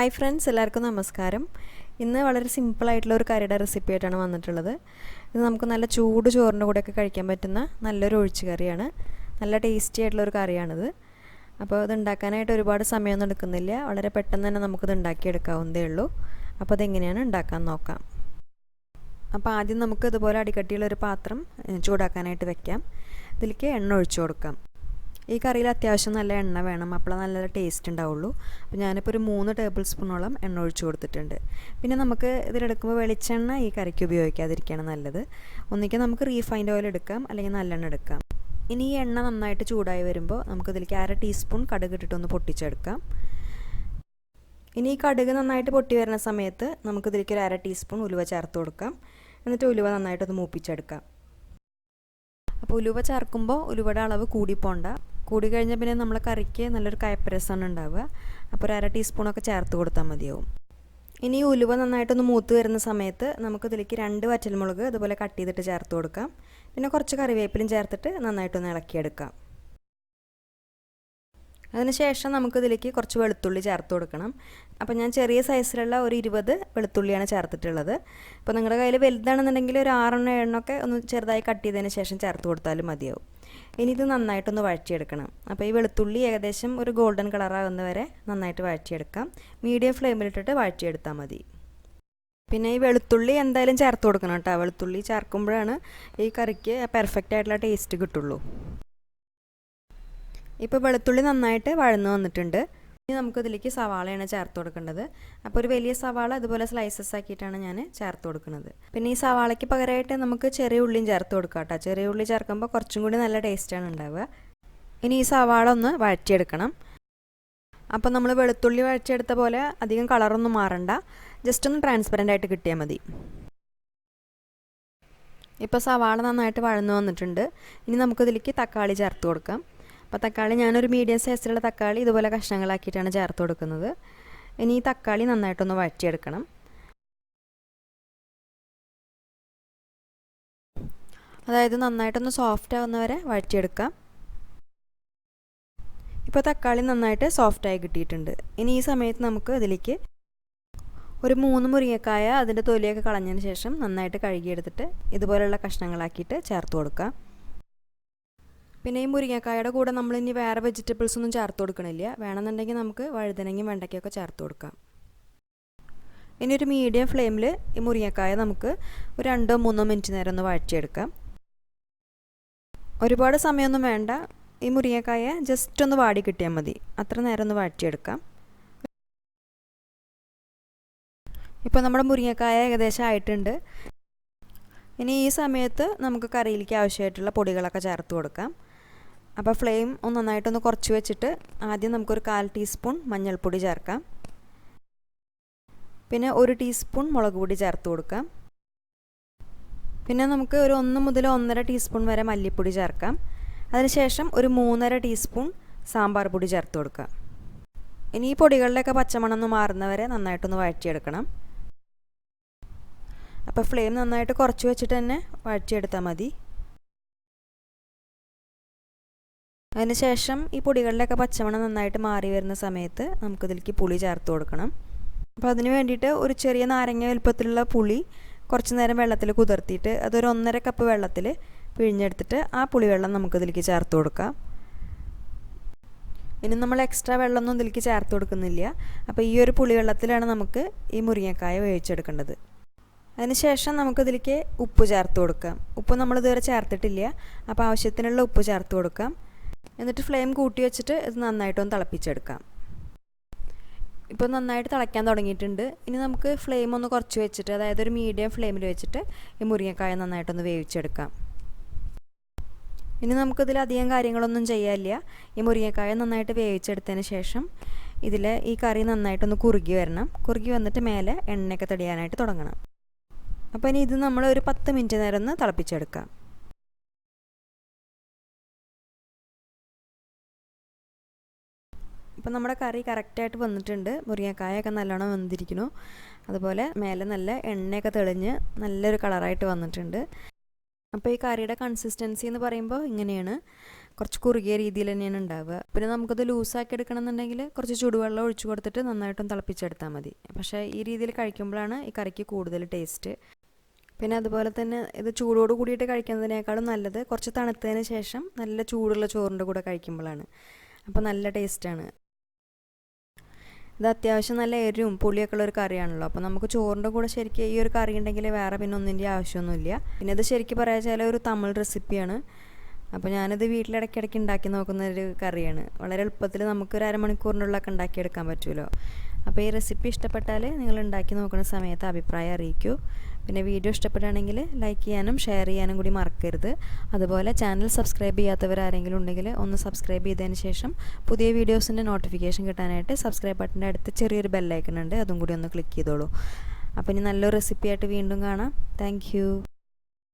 Hi friends, എല്ലാവർക്കും നമസ്കാരം. ഇന്ന് വളരെ സിമ്പിളായിട്ടുള്ള ഒരു കറിയുടെ റെസിപ്പി ആയിട്ടാണ് വന്നിട്ടുള്ളത്. ഇത് നമുക്ക് നല്ല ചൂട് ചോറിൻ്റെ കൂടെയൊക്കെ കഴിക്കാൻ പറ്റുന്ന നല്ലൊരു ഒഴിച്ചു കറിയാണ്. നല്ല ടേസ്റ്റി ആയിട്ടുള്ളൊരു കറിയാണിത്. അപ്പോൾ ഇത് ഉണ്ടാക്കാനായിട്ട് ഒരുപാട് സമയമൊന്നും എടുക്കുന്നില്ല. വളരെ പെട്ടെന്ന് തന്നെ നമുക്കിത് ഉണ്ടാക്കിയെടുക്കാവുന്നതേ ഉള്ളൂ. അപ്പോൾ അതെങ്ങനെയാണ് ഉണ്ടാക്കാൻ നോക്കാം. അപ്പോൾ ആദ്യം നമുക്ക് ഇതുപോലെ അടിക്കട്ടിയുള്ളൊരു പാത്രം ചൂടാക്കാനായിട്ട് വെക്കാം. ഇതിലേക്ക് എണ്ണ ഒഴിച്ചു കൊടുക്കാം. ഈ കറിയിൽ അത്യാവശ്യം നല്ല എണ്ണ വേണം, അപ്പോൾ നല്ല ടേസ്റ്റ് ഉണ്ടാവുള്ളൂ. അപ്പോൾ ഞാനിപ്പോൾ ഒരു 3 ടേബിൾ സ്പൂണോളം എണ്ണ ഒഴിച്ചു കൊടുത്തിട്ടുണ്ട്. പിന്നെ നമുക്ക് ഇതിലെടുക്കുമ്പോൾ വെളിച്ചെണ്ണ ഈ കറിക്ക് ഉപയോഗിക്കാതിരിക്കുകയാണ് നല്ലത്. ഒന്നിക്ക് നമുക്ക് റീഫൈൻഡ് ഓയിൽ എടുക്കാം, അല്ലെങ്കിൽ നല്ലെണ്ണ എടുക്കാം. ഇനി ഈ എണ്ണ നന്നായിട്ട് ചൂടായി വരുമ്പോൾ നമുക്കിതിലേക്ക് 1/2 ടീസ്പൂൺ കടുക് ഇട്ടിട്ടൊന്ന് പൊട്ടിച്ചെടുക്കാം. ഇനി ഈ കടുക് നന്നായിട്ട് പൊട്ടി വരുന്ന സമയത്ത് നമുക്കിതിലേക്ക് ഒരു 1/2 ടീസ്പൂൺ ഉലുവ ചേർത്ത് കൊടുക്കാം. എന്നിട്ട് ഉലുവ നന്നായിട്ടൊന്ന് മൂപ്പിച്ചെടുക്കാം. അപ്പോൾ ഉലുവ ചേർക്കുമ്പോൾ ഉലുവയുടെ അളവ് കൂടിപ്പോണ്ട. കൂടി കഴിഞ്ഞാൽ പിന്നെ നമ്മളെ കറിക്ക് നല്ലൊരു കയ്പ്പരസമാണ് ഉണ്ടാവുക. അപ്പോൾ ഒരു 1/2 ടീസ്പൂണൊക്കെ ചേർത്ത് കൊടുത്താൽ മതിയാവും. ഇനി ഉലുവ നന്നായിട്ടൊന്ന് മൂത്ത് വരുന്ന സമയത്ത് നമുക്കിതിലേക്ക് 2 വറ്റൽമുളക് ഇതുപോലെ കട്ട് ചെയ്തിട്ട് ചേർത്ത് കൊടുക്കാം. പിന്നെ കുറച്ച് കറിവേപ്പിലും ചേർത്തിട്ട് നന്നായിട്ടൊന്ന് ഇളക്കിയെടുക്കാം. അതിനുശേഷം നമുക്കിതിലേക്ക് കുറച്ച് വെളുത്തുള്ളി ചേർത്ത് കൊടുക്കണം. അപ്പോൾ ഞാൻ ചെറിയ സൈസിലുള്ള ഒരു 20 വെളുത്തുള്ളിയാണ് ചേർത്തിട്ടുള്ളത്. ഇപ്പോൾ നിങ്ങളുടെ കയ്യിൽ വലുതാണെന്നുണ്ടെങ്കിൽ ഒരു 6-7 ഒന്ന് ചെറുതായി കട്ട് ചെയ്തതിന് ശേഷം ചേർത്ത് കൊടുത്താലും മതിയാവും. ഇനി ഇത് നന്നായിട്ടൊന്ന് വഴറ്റിയെടുക്കണം. അപ്പോൾ ഈ വെളുത്തുള്ളി ഏകദേശം ഒരു ഗോൾഡൻ കളറാകുന്ന വരെ നന്നായിട്ട് വഴറ്റിയെടുക്കാം. മീഡിയം ഫ്ലെയിമിലിട്ടിട്ട് വഴറ്റിയെടുത്താൽ മതി. പിന്നെ ഈ വെളുത്തുള്ളി എന്തായാലും ചേർത്ത് കൊടുക്കണം കേട്ടോ. വെളുത്തുള്ളി ചേർക്കുമ്പോഴാണ് ഈ കറിക്ക് പെർഫെക്റ്റ് ആയിട്ടുള്ള ടേസ്റ്റ് കിട്ടുള്ളൂ. ഇപ്പോൾ വെളുത്തുള്ളി നന്നായിട്ട് വഴന്നു വന്നിട്ടുണ്ട്. ഇനി നമുക്കിതിലേക്ക് സവാളയാണ് ചേർത്ത് കൊടുക്കേണ്ടത്. അപ്പോൾ ഒരു വലിയ സവാള ഇതുപോലെ സ്ലൈസസ് ആക്കിയിട്ടാണ് ഞാൻ ചേർത്ത് കൊടുക്കുന്നത്. പിന്നെ ഈ സവാളയ്ക്ക് പകരമായിട്ട് നമുക്ക് ചെറിയ ഉള്ളിയും ചേർത്ത് കൊടുക്കാം കേട്ടോ. ചെറിയ ഉള്ളി ചേർക്കുമ്പോൾ കുറച്ചും കൂടി നല്ല ടേസ്റ്റാണ് ഉണ്ടാവുക. ഇനി ഈ സവാള ഒന്ന് വഴറ്റിയെടുക്കണം. അപ്പോൾ നമ്മൾ വെളുത്തുള്ളി വഴറ്റിയെടുത്ത പോലെ അധികം കളറൊന്നും മാറണ്ട, ജസ്റ്റ് ഒന്ന് ട്രാൻസ്പെറൻ്റ് ആയിട്ട് കിട്ടിയാൽ മതി. ഇപ്പോൾ സവാള നന്നായിട്ട് വഴന്നു വന്നിട്ടുണ്ട്. ഇനി നമുക്കിതിലേക്ക് തക്കാളി ചേർത്ത് കൊടുക്കാം. അപ്പോൾ തക്കാളി ഞാനൊരു മീഡിയം സൈസിലുള്ള തക്കാളി ഇതുപോലെ കഷ്ണങ്ങളാക്കിയിട്ടാണ് ചേർത്ത് കൊടുക്കുന്നത്. ഇനി ഈ തക്കാളി നന്നായിട്ടൊന്ന് വഴറ്റിയെടുക്കണം. അതായത് നന്നായിട്ടൊന്ന് സോഫ്റ്റ് ആവുന്നവരെ വഴറ്റിയെടുക്കാം. ഇപ്പോൾ തക്കാളി നന്നായിട്ട് സോഫ്റ്റായി കിട്ടിയിട്ടുണ്ട്. ഇനി ഈ സമയത്ത് നമുക്ക് ഇതിലേക്ക് ഒരു 3 മുരിങ്ങക്കായ അതിൻ്റെ തൊലിയൊക്കെ കളഞ്ഞതിന് ശേഷം നന്നായിട്ട് കഴുകിയെടുത്തിട്ട് ഇതുപോലെയുള്ള കഷ്ണങ്ങളാക്കിയിട്ട് ചേർത്ത് കൊടുക്കാം. പിന്നെ ഈ മുരിങ്ങക്കായയുടെ കൂടെ നമ്മളിനി വേറെ വെജിറ്റബിൾസ് ഒന്നും ചേർത്ത് കൊടുക്കണില്ല. വേണമെന്നുണ്ടെങ്കിൽ നമുക്ക് വഴുതനങ്ങയും വെണ്ടയ്ക്കൊക്കെ ചേർത്ത് കൊടുക്കാം. ഇനി ഒരു മീഡിയം ഫ്ലെയിമിൽ ഈ മുരിങ്ങക്കായ നമുക്ക് ഒരു 2-3 മിനിറ്റ് നേരം ഒന്ന് വഴറ്റിയെടുക്കാം. ഒരുപാട് സമയമൊന്നും വേണ്ട. ഈ മുരിങ്ങക്കായ ജസ്റ്റ് ഒന്ന് വാടി കിട്ടിയാൽ മതി. അത്ര നേരം ഒന്ന് വഴറ്റിയെടുക്കാം. ഇപ്പോൾ നമ്മുടെ മുരിങ്ങക്കായ ഏകദേശം ആയിട്ടുണ്ട്. ഇനി ഈ സമയത്ത് നമുക്ക് കറിയിലേക്ക് ആവശ്യമായിട്ടുള്ള പൊടികളൊക്കെ ചേർത്ത് കൊടുക്കാം. അപ്പോൾ ഫ്ലെയിം നന്നായിട്ടൊന്ന് കുറച്ച് വെച്ചിട്ട് ആദ്യം നമുക്കൊരു 1/4 ടീസ്പൂൺ മഞ്ഞൾപ്പൊടി ചേർക്കാം. പിന്നെ 1 ടീസ്പൂൺ മുളക് പൊടി ചേർത്ത് കൊടുക്കാം. പിന്നെ നമുക്ക് ഒരു 1 മുതൽ 1.5 ടീസ്പൂൺ വരെ മല്ലിപ്പൊടി ചേർക്കാം. അതിനുശേഷം ഒരു 3.5 ടീസ്പൂൺ സാമ്പാർ പൊടി ചേർത്ത് കൊടുക്കാം. ഇനി ഈ പൊടികളിലൊക്കെ പച്ചമണം ഒന്ന് മാറുന്നവരെ നന്നായിട്ടൊന്ന് വഴറ്റിയെടുക്കണം. അപ്പോൾ ഫ്ലെയിം നന്നായിട്ട് കുറച്ച് വെച്ചിട്ട് തന്നെ വഴറ്റിയെടുത്താൽ മതി. അതിനുശേഷം ഈ പൊടികളിലൊക്കെ പച്ചമണം നന്നായിട്ട് മാറി വരുന്ന സമയത്ത് നമുക്കിതിലേക്ക് പുളി ചേർത്ത് കൊടുക്കണം. അപ്പോൾ അതിന് വേണ്ടിയിട്ട് ഒരു ചെറിയ നാരങ്ങ വലുപ്പത്തിലുള്ള പുളി കുറച്ച് നേരം വെള്ളത്തിൽ കുതിർത്തിയിട്ട് അതൊരു 1.5 കപ്പ് വെള്ളത്തിൽ പിഴിഞ്ഞെടുത്തിട്ട് ആ പുളിവെള്ളം നമുക്കിതിലേക്ക് ചേർത്ത് കൊടുക്കാം. ഇനി നമ്മൾ എക്സ്ട്രാ വെള്ളമൊന്നും ഇതിലേക്ക് ചേർത്ത് കൊടുക്കുന്നില്ല. അപ്പോൾ ഈ ഒരു പുളിവെള്ളത്തിലാണ് നമുക്ക് ഈ മുരിങ്ങക്കായ വേവിച്ചെടുക്കേണ്ടത്. അതിനുശേഷം നമുക്കിതിലേക്ക് ഉപ്പ് ചേർത്ത് കൊടുക്കാം. ഉപ്പ് നമ്മൾ ഇതുവരെ ചേർത്തിട്ടില്ല. അപ്പോൾ ആവശ്യത്തിനുള്ള ഉപ്പ് ചേർത്ത് കൊടുക്കാം. എന്നിട്ട് ഫ്ലെയിം കൂട്ടി വെച്ചിട്ട് ഇത് നന്നായിട്ടൊന്ന് തിളപ്പിച്ചെടുക്കാം. ഇപ്പോൾ നന്നായിട്ട് തിളയ്ക്കാൻ തുടങ്ങിയിട്ടുണ്ട്. ഇനി നമുക്ക് ഫ്ലെയിം ഒന്ന് കുറച്ച് വെച്ചിട്ട്, അതായത് ഒരു മീഡിയം ഫ്ലെയിമിൽ വെച്ചിട്ട് ഈ മുരിങ്ങക്കായ നന്നായിട്ടൊന്ന് വേവിച്ചെടുക്കാം. ഇനി നമുക്കിതിൽ അധികം കാര്യങ്ങളൊന്നും ചെയ്യാനില്ല. ഈ മുരിങ്ങക്കായ നന്നായിട്ട് വേവിച്ചെടുത്തതിന് ശേഷം ഇതിൽ ഈ കറി നന്നായിട്ടൊന്ന് കുറുകി വരണം. കുറുകി വന്നിട്ട് മേലെ എണ്ണയൊക്കെ തെളിയാനായിട്ട് തുടങ്ങണം. അപ്പോൾ ഇനി ഇത് നമ്മൾ ഒരു 10 മിനിറ്റ് നേരം ഒന്ന് തിളപ്പിച്ചെടുക്കാം. അപ്പോൾ നമ്മുടെ കറി കറക്റ്റായിട്ട് വന്നിട്ടുണ്ട്. മുരിങ്ങക്കായൊക്കെ നല്ലോണം വെന്തിരിക്കുന്നു. അതുപോലെ മേലെ നല്ല എണ്ണയൊക്കെ തെളിഞ്ഞ് നല്ലൊരു കളറായിട്ട് വന്നിട്ടുണ്ട്. അപ്പോൾ ഈ കറിയുടെ കൺസിസ്റ്റൻസി എന്ന് പറയുമ്പോൾ ഇങ്ങനെയാണ്. കുറച്ച് കുറുകിയ രീതിയിൽ തന്നെയാണ് ഉണ്ടാവുക. പിന്നെ നമുക്കത് ലൂസാക്കി എടുക്കണമെന്നുണ്ടെങ്കിൽ കുറച്ച് ചൂടുവെള്ളം ഒഴിച്ചു കൊടുത്തിട്ട് നന്നായിട്ടും തിളപ്പിച്ചെടുത്താൽ മതി. പക്ഷേ ഈ രീതിയിൽ കഴിക്കുമ്പോഴാണ് ഈ കറിക്ക് കൂടുതൽ ടേസ്റ്റ്. പിന്നെ അതുപോലെ തന്നെ ഇത് ചൂടോട് കൂടിയിട്ട് കഴിക്കുന്നതിനേക്കാളും നല്ലത് കുറച്ച് തണുത്തതിന് ശേഷം നല്ല ചൂടുള്ള ചോറിൻ്റെ കൂടെ കഴിക്കുമ്പോഴാണ്. അപ്പോൾ നല്ല ടേസ്റ്റാണ്. ഇത് അത്യാവശ്യം നല്ല എരിവും പുളിയൊക്കെ ഉള്ളൊരു കറിയാണല്ലോ. അപ്പോൾ നമുക്ക് ചോറിൻ്റെ കൂടെ ശരിക്കും ഈ ഒരു കറി ഉണ്ടെങ്കിൽ വേറെ പിന്നെ ഒന്നിൻ്റെ ആവശ്യമൊന്നുമില്ല. പിന്നെ ഇത് ശരിക്കും പറയാ വെച്ചാൽ ഒരു തമിഴ് റെസിപ്പിയാണ്. അപ്പോൾ ഞാനിത് വീട്ടിലിടയ്ക്കിടയ്ക്ക് ഉണ്ടാക്കി നോക്കുന്ന ഒരു കറിയാണ്. വളരെ എളുപ്പത്തിൽ നമുക്കൊരു അരമണിക്കൂറിനുള്ളൊക്കെ ഉണ്ടാക്കിയെടുക്കാൻ പറ്റുമല്ലോ. അപ്പോൾ ഈ റെസിപ്പി ഇഷ്ടപ്പെട്ടാൽ നിങ്ങൾ ഉണ്ടാക്കി നോക്കുന്ന സമയത്ത് അഭിപ്രായം അറിയിക്കൂ. പിന്നെ വീഡിയോ ഇഷ്ടപ്പെടുകയാണെങ്കിൽ ലൈക്ക് ചെയ്യാനും ഷെയർ ചെയ്യാനും കൂടി മറക്കരുത്. അതുപോലെ ചാനൽ സബ്സ്ക്രൈബ് ചെയ്യാത്തവരാരെങ്കിലും ഉണ്ടെങ്കിൽ ഒന്ന് സബ്സ്ക്രൈബ് ചെയ്തതിന് ശേഷം പുതിയ വീഡിയോസിൻ്റെ നോട്ടിഫിക്കേഷൻ കിട്ടാനായിട്ട് സബ്സ്ക്രൈബ് ബട്ടൻ്റെ അടുത്ത് ചെറിയൊരു ബെല്ലൈക്കൺ ഉണ്ട്, അതും കൂടി ഒന്ന് ക്ലിക്ക് ചെയ്തോളൂ. അപ്പോൾ ഇനി നല്ലൊരു റെസിപ്പിയായിട്ട് വീണ്ടും കാണാം. താങ്ക്